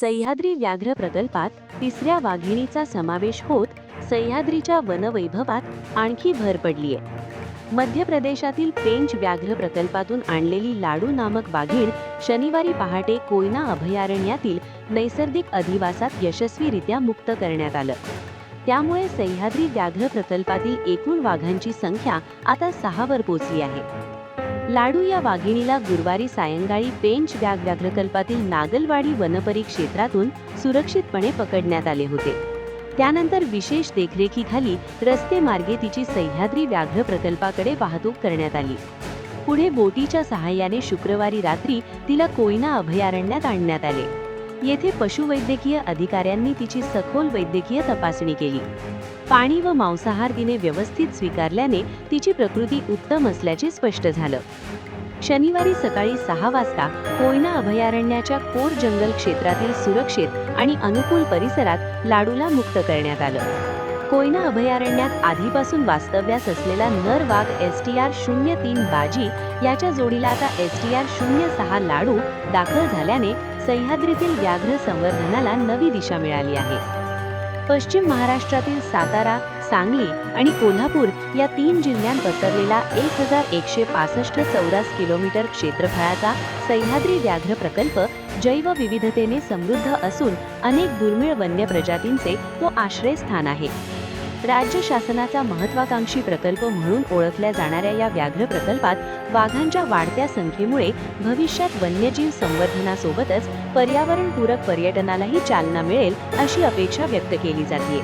सह्याद्री व्याघ्र प्रकल्पात तिसऱ्या वाघिणीचा समावेश होत सह्याद्रीच्या वनवैभवात आणखी भर पडलीय. मध्य प्रदेशातील पेंच व्याघ्र प्रकल्पातून आणलेली लाडू नामक वाघीण शनिवारी पहाटे कोयना अभयारण्यातील नैसर्गिक अधिवासात यशस्वीरित्या मुक्त करण्यात आलं. त्यामुळे सह्याद्री व्याघ्र प्रकल्पातील एकूण वाघांची संख्या आता 6 वर पोहोचली आहे. लाडू या वाघिणीला गुरुवारी सायंकाळी पेंच व्याघ्र प्रकल्पातील नागलवाडी वनपरिक्षेत्रातून सुरक्षितपणे पकडण्यात आले होते. त्यानंतर विशेष देखरेखीखाली रस्ते मार्गे तिची सह्याद्री व्याघ्र प्रकल्पाकडे वाहतूक करण्यात आली. पुढे बोटीच्या सहाय्याने शुक्रवारी रात्री तिला कोयना अभयारण्यात आणण्यात आले. येथे पशुवैद्यकीय अधिकाऱ्यांनी तिची सखोल वैद्यकीय तपासणी केली. पाणी व मांसाहार तिने व्यवस्थित स्वीकारल्याने तिची प्रकृती उत्तम असल्याचे स्पष्ट झालं. शनिवारी सकाळी 6 वाजता कोयना अभयारण्याच्या कोर जंगल क्षेत्रातील सुरक्षित आणि अनुकूल परिसरात लाडूला मुक्त करण्यात आलं. कोयना अभयारण्यात आधीपासून वास्तव्यास असलेला नर वाघ STR-03 बाजी याच्या जोडीला आता STR-06 लाडू दाखल झाल्याने सह्याद्रीतील व्याघ्र संवर्धनाला नवी दिशा मिळाली आहे. पश्चिम महाराष्ट्रातील सातारा, सांगली आणि कोल्हापूर या 3 जिल्ह्यांत पसरलेला 1165 चौरस किलोमीटर क्षेत्रफळाचा सह्याद्री व्याघ्र प्रकल्प जैवविविधतेने समृद्ध असून अनेक दुर्मिळ वन्य प्रजातींचे तो आश्रयस्थान आहे. राज्य शासनाचा महत्त्वाकांक्षी प्रकल्प म्हणून ओळखल्या जाणाऱ्या या व्याघ्र प्रकल्पात वाघांच्या वाढत्या संख्येमुळे भविष्यात वन्यजीव संवर्धनासोबतच पर्यावरणपूरक पर्यटनालाही चालना मिळेल अशी अपेक्षा व्यक्त केली जाते.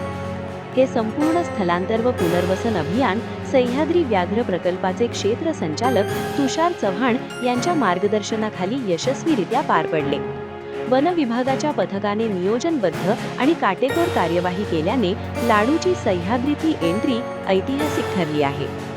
हे संपूर्ण स्थलांतर व पुनर्वसन अभियान सह्याद्री व्याघ्र प्रकल्पाचे क्षेत्र संचालक तुषार चव्हाण यांच्या मार्गदर्शनाखाली यशस्वीरित्या पार पडले. वन विभागाच्या पथकाने नियोजनबद्ध आणि काटेकोर कार्यवाही केल्याने लाडूची सह्याद्रीतली एंट्री ऐतिहासिक ठरली आहे.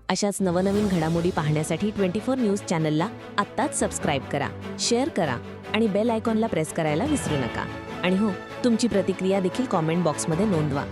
अशाच नवनवीन घडामोडी पाहण्यासाठी 24 न्यूज चॅनलला आत्ताच सबस्क्राईब करा, शेअर करा आणि बेल आयकॉनला प्रेस करायला विसरू नका. आणि हो, तुमची प्रतिक्रिया देखील कॉमेंट बॉक्समध्ये नोंदवा.